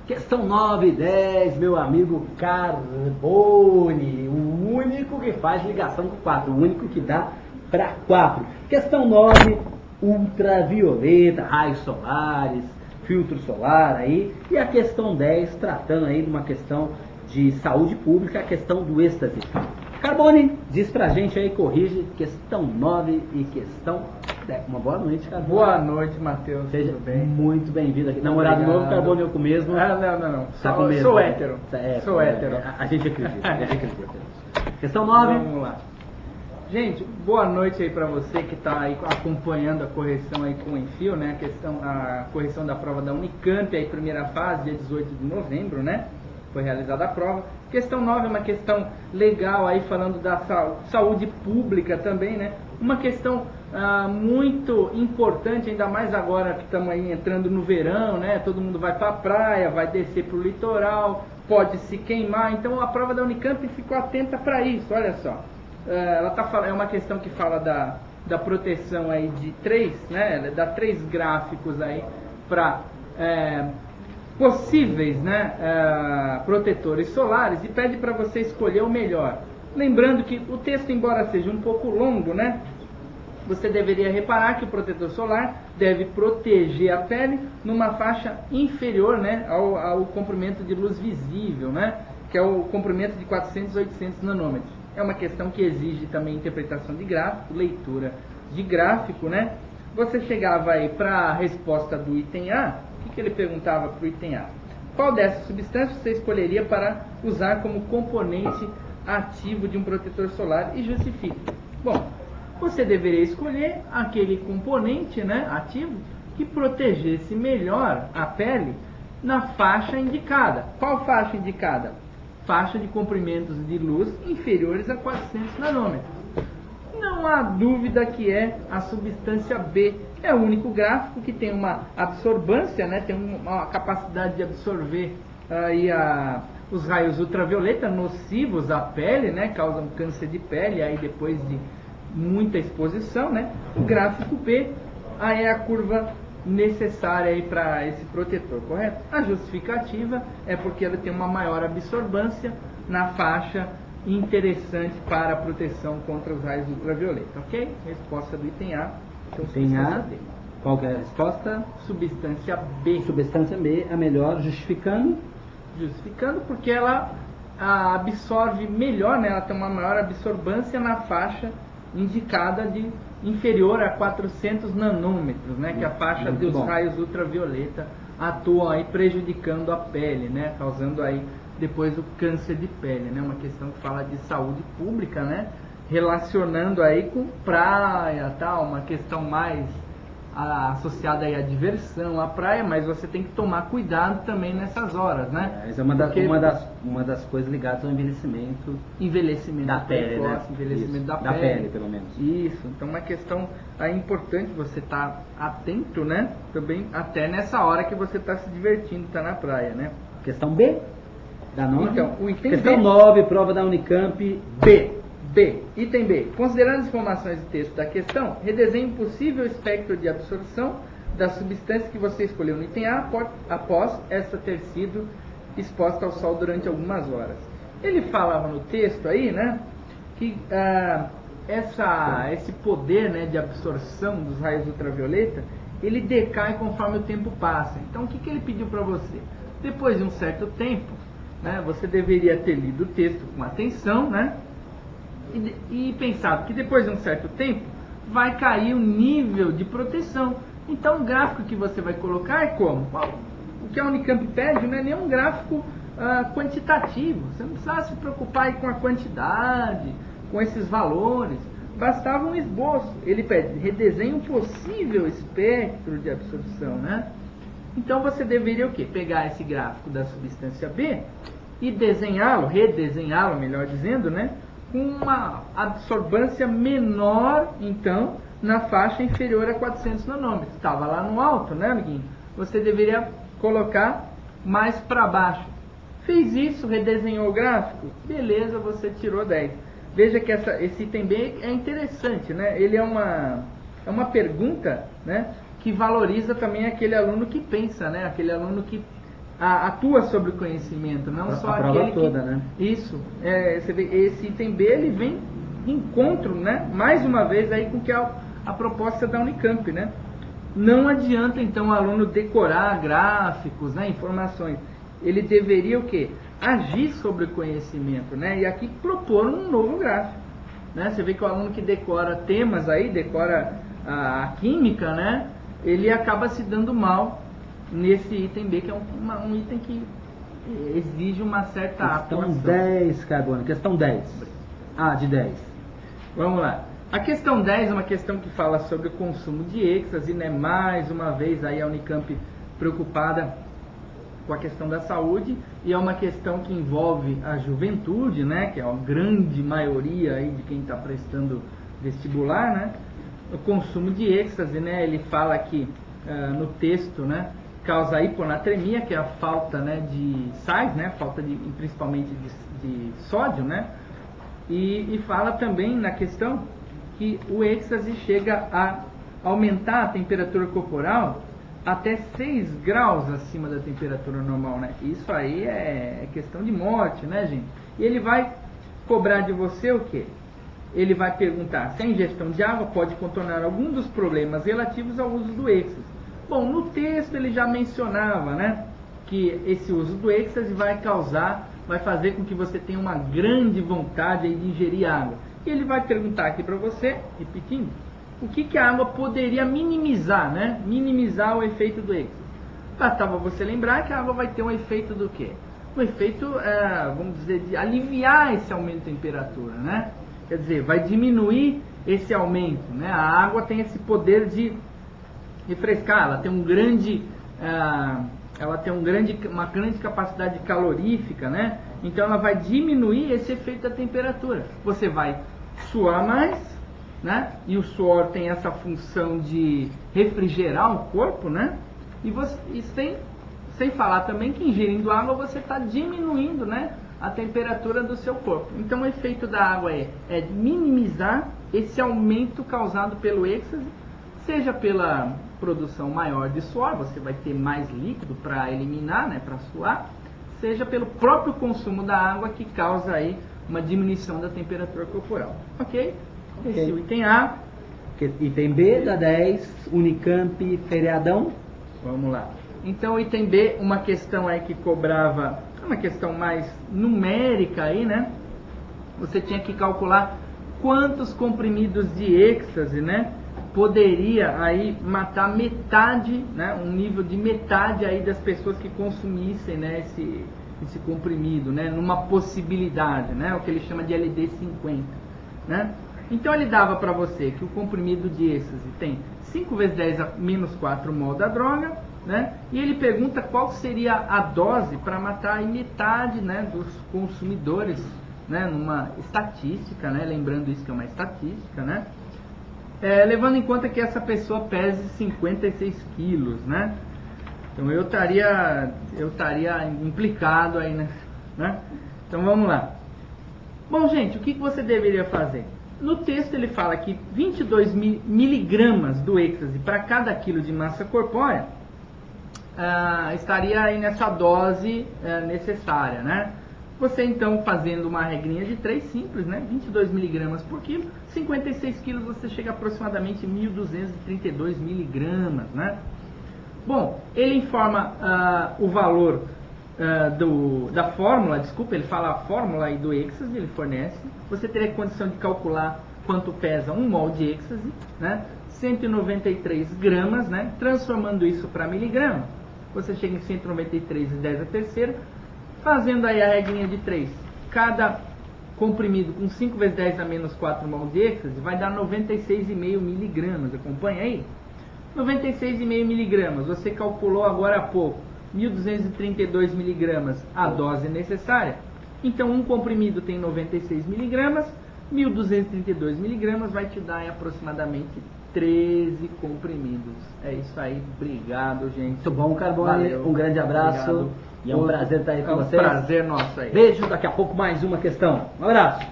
Questão 9 e 10, meu amigo Carbone, o único que faz ligação com 4, o único que dá para 4. Questão 9, ultravioleta, raios solares, filtro solar aí. E a questão 10, tratando aí de uma questão de saúde pública, a questão do êxtase. Carbone, diz pra gente aí, corrige, questão 9 e questão 10. Uma boa noite, Carbone. Boa noite, Matheus. Seja tudo bem? muito bem-vindo aqui. Namorado novo, Carbone, eu com o mesmo. Ah, não. Tá com o mesmo. Sou hétero. Sou hétero. A gente acredita, Questão 9. Vamos lá. Gente, boa noite aí pra você que tá aí acompanhando a correção aí com o Enfio, né? A correção da prova da Unicamp, aí primeira fase, dia 18 de novembro, né? Foi realizada a prova. Questão 9 é uma questão legal aí, falando da saúde pública também, né? Uma questão muito importante, ainda mais agora que estamos aí entrando no verão, né? Todo mundo vai para a praia, vai descer para o litoral, pode se queimar. Então a prova da Unicamp ficou atenta para isso, olha só. É uma questão que fala da proteção aí de 3, né? Dá 3 gráficos aí para possíveis, né, protetores solares e pede para você escolher o melhor. Lembrando que o texto, embora seja um pouco longo, né, você deveria reparar que o protetor solar deve proteger a pele numa faixa inferior, né, ao comprimento de luz visível, né, que é o comprimento de 400 a 800 nanômetros. É uma questão que exige também interpretação de gráfico, leitura de gráfico, né. Você chegava aí para a resposta do item A. O que ele perguntava para o item A? Qual dessas substâncias você escolheria para usar como componente ativo de um protetor solar e justifique? Bom, você deveria escolher aquele componente, né, ativo que protegesse melhor a pele na faixa indicada. Qual faixa indicada? Faixa de comprimentos de luz inferiores a 400 nanômetros. Não há dúvida que é a substância B. É o único gráfico que tem uma absorvância, né? Tem uma capacidade de absorver aí os raios ultravioleta nocivos à pele, né? Causam câncer de pele aí depois de muita exposição, né? O gráfico B aí é a curva necessária aí para esse protetor, correto? A justificativa é porque ela tem uma maior absorvância na faixa interessante para a proteção contra os raios ultravioleta, ok? Resposta do item A. Então, item A, qual que é a resposta? Substância B. Substância B, a melhor, justificando? Justificando porque ela absorve melhor, né? Ela tem uma maior absorvância na faixa indicada de inferior a 400 nanômetros, né? Que é a faixa dos raios ultravioleta atuam aí prejudicando a pele, né? Causando aí depois o câncer de pele, né? Uma questão que fala de saúde pública, né? Relacionando aí com praia, tal, uma questão mais associada aí à diversão, à praia, mas você tem que tomar cuidado também nessas horas, né? Essa é uma das coisas ligadas ao envelhecimento da pele, né? Envelhecimento da pele, pelo menos. Isso, então uma questão aí importante você estar atento, né? Também até nessa hora que você está se divertindo, está na praia, né? Questão B? Da 9? Então, o item questão B. 9, prova da Unicamp, B. Item B. Considerando as informações do texto da questão, redesenhe o possível espectro de absorção da substância que você escolheu no item A após esta ter sido exposta ao sol durante algumas horas. Ele falava no texto aí, né, que esse poder, né, de absorção dos raios ultravioleta, ele decai conforme o tempo passa. Então, o que ele pediu para você? Depois de um certo tempo, né, você deveria ter lido o texto com atenção, né, e pensado que depois de um certo tempo vai cair o nível de proteção. Então o gráfico que você vai colocar é como? O que a Unicamp pede não é nenhum gráfico quantitativo. Você não precisa se preocupar aí com a quantidade, com esses valores. Bastava um esboço. Ele pede redesenhe um possível espectro de absorção, né? Então você deveria o quê? Pegar esse gráfico da substância B e redesenhá-lo, melhor dizendo, né? Com uma absorvância menor, então, na faixa inferior a 400 nanômetros. Estava lá no alto, né, amiguinho? Você deveria colocar mais para baixo. Fez isso, redesenhou o gráfico? Beleza, você tirou 10. Veja que esse item B é interessante, né? Ele é uma pergunta, né, que valoriza também aquele aluno que pensa, né? Aquele aluno que atua sobre o conhecimento, não só a prova aquele toda, que... né? Isso, você vê, esse item B, ele vem de encontro, né? Mais uma vez aí com que a proposta da Unicamp, né? Não adianta então o aluno decorar gráficos, né, informações. Ele deveria o quê? Agir sobre o conhecimento, né? E aqui propor um novo gráfico, né? Você vê que o aluno que decora temas aí, decora a química, né? Ele acaba se dando mal nesse item B, que é um item que exige uma certa atuação. Questão 10, Carbone. Questão 10. De 10. Vamos lá. A questão 10 é uma questão que fala sobre o consumo de êxtase, né? Mais uma vez aí a Unicamp preocupada com a questão da saúde, e é uma questão que envolve a juventude, né? Que é a grande maioria aí de quem está prestando vestibular, né? O consumo de êxtase, né? Ele fala aqui no texto, né? Causa hiponatremia, que é a falta, né, de sais, né? Falta principalmente de sódio, né? E fala também na questão que o êxtase chega a aumentar a temperatura corporal até 6 graus acima da temperatura normal, né? Isso aí é questão de morte, né, gente? E ele vai cobrar de você o quê? Ele vai perguntar se a ingestão de água pode contornar algum dos problemas relativos ao uso do êxtase. Bom, no texto ele já mencionava, né, que esse uso do êxtase vai fazer com que você tenha uma grande vontade aí de ingerir água. E ele vai perguntar aqui para você, repetindo, o que a água poderia minimizar, né? Minimizar o efeito do êxtase. Bastava você lembrar que a água vai ter um efeito do quê? Um efeito, vamos dizer, de aliviar esse aumento de temperatura, né? Quer dizer, vai diminuir esse aumento, né? A água tem esse poder de refrescar, ela tem uma grande capacidade calorífica, né? Então ela vai diminuir esse efeito da temperatura. Você vai suar mais, né? E o suor tem essa função de refrigerar o corpo, né? E sem falar também que ingerindo água você está diminuindo, né, a temperatura do seu corpo. Então o efeito da água é minimizar esse aumento causado pelo êxtase, seja pela produção maior de suor, você vai ter mais líquido para eliminar, né, para suar, seja pelo próprio consumo da água que causa aí uma diminuição da temperatura corporal. Ok? Esse é o item A. Item B da 10, Unicamp, feriadão. Vamos lá. Então, item B, uma questão aí que cobrava, uma questão mais numérica aí, né? Você tinha que calcular quantos comprimidos de êxtase, né, poderia aí matar metade, né, um nível de metade aí das pessoas que consumissem, né, esse comprimido, né, numa possibilidade, né, o que ele chama de LD50, né? Então ele dava para você que o comprimido de êxtase tem 5 vezes 10 a menos 4 mol da droga, né? E ele pergunta qual seria a dose para matar aí metade, né, dos consumidores, né, numa estatística, né? Lembrando isso que é uma estatística, né? Levando em conta que essa pessoa pese 56 quilos, né? Então eu estaria implicado aí, né? Então vamos lá. Bom, gente, o que você deveria fazer? No texto ele fala que 22 miligramas do êxtase para cada quilo de massa corpórea estaria aí nessa dose necessária, né? Você então fazendo uma regrinha de 3 simples, né? 22 miligramas por quilo, 56 quilos você chega a aproximadamente 1.232 miligramas, né? Bom, ele informa o valor da fórmula, desculpa, ele fala a fórmula aí do êxtase, ele fornece. Você teria condição de calcular quanto pesa 1 mol de êxtase, né? 193 gramas, né? Transformando isso para miligramas, você chega em 193 e 10 a terceira. Fazendo aí a regrinha de 3, cada comprimido com 5 vezes 10 a menos 4 mol de êxtase vai dar 96,5 miligramas. Acompanha aí? 96,5 miligramas, você calculou agora há pouco, 1.232 miligramas a dose necessária. Então um comprimido tem 96 miligramas, 1.232 miligramas vai te dar aproximadamente 13 comprimidos. É isso aí, obrigado, gente. Muito bom, Carbone. Valeu. Um grande abraço. Obrigado. E é um prazer estar aí com vocês. É um prazer nosso aí. Beijo, daqui a pouco mais uma questão. Um abraço.